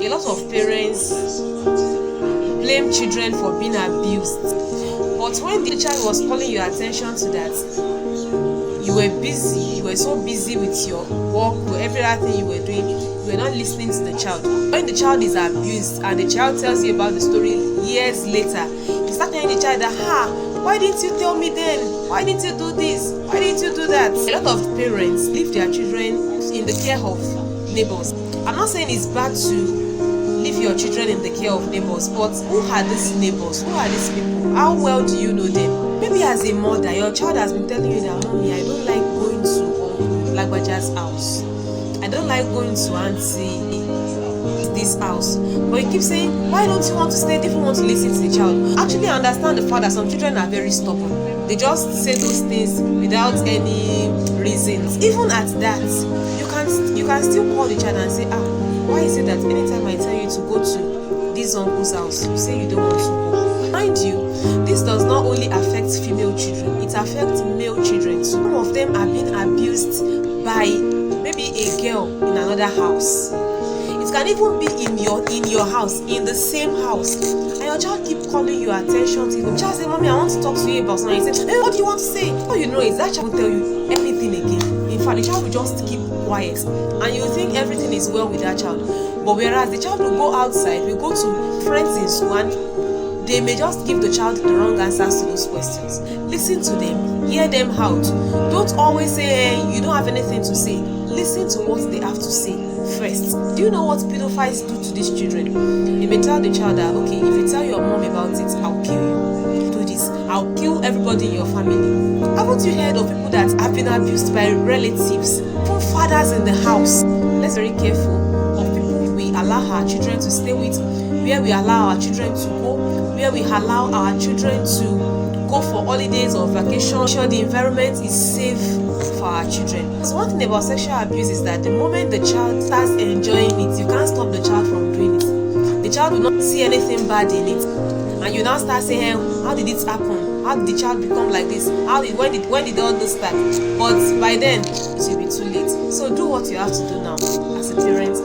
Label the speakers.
Speaker 1: A lot of parents blame children for being abused, but when the child was calling your attention to that, you were so busy with your work, with every other thing you were doing, you were not listening to the child. When the child is abused and the child tells you about the story years later, you start telling the child that, why didn't you tell me then? Why didn't you do this? Why didn't you do that? A lot of parents leave their children in the care of neighbors. I'm not saying it's bad to leave your children in the care of neighbors, but who are these neighbors? Who are these people? How well do you know them? Maybe as a mother, your child has been telling you that, mommy, I don't like going to Uncle Lagbaja's house. I don't like going to Auntie this house. But you keep saying, why don't you want to stay if you want to listen to the child? Actually, I understand the fact that some children are very stubborn. They just say those things without any reasons. Even at that, you can still call the child and say, why is it that anytime I tell you to go to this uncle's house, you say you don't want to go? Mind you, this does not only affect female children, it affects male children too. Some of them are being abused by maybe a girl in another house. It can even be in your house, in the same house, and your child keep calling your attention to you. The child say, mommy, I want to talk to you about something. You say, hey, what do you want to say? All you know is that child will tell you everything again. In fact, the child will just keep quiet, and you think everything is well with that child. But whereas the child will go outside, will go to friends in school, and they may just give the child the wrong answers to those questions. Listen to them, hear them out. Don't always say, hey, you don't have anything to say. Listen to what they have to say first. Do you know what pedophiles do to these children? You may tell the child that, okay, if you tell your mom about it, I'll kill you. Do this, I'll kill everybody in your family. Haven't you heard of people that have been abused by relatives, even fathers in the house? Let's be very careful of people we allow our children to stay with, where we allow our children to go, where we allow our children to go for holidays or vacation. Sure, the environment is safe for our children. So one thing about sexual abuse is that the moment the child starts enjoying it, you can't stop the child from doing it. The child will not see anything bad in it, and you now start saying, hey, how did it happen? How did the child become like this? When did all this start? But by then it will be too late. So do what you have to do now as a parent.